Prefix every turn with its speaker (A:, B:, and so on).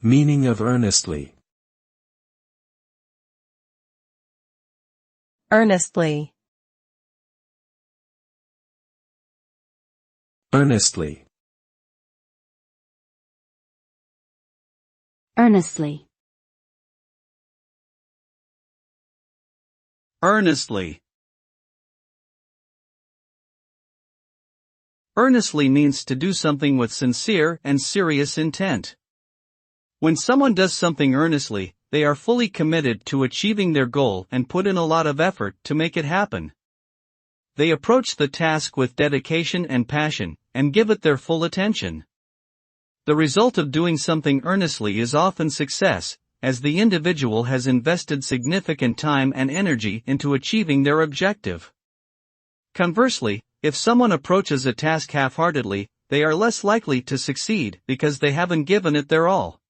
A: Meaning of earnestly.
B: Earnestly.
A: Earnestly.
C: Earnestly.
D: Earnestly. Earnestly means to do something with sincere and serious intent. When someone does something earnestly, they are fully committed to achieving their goal and put in a lot of effort to make it happen. They approach the task with dedication and passion, and give it their full attention. The result of doing something earnestly is often success, as the individual has invested significant time and energy into achieving their objective. Conversely, if someone approaches a task half-heartedly, they are less likely to succeed because they haven't given it their all.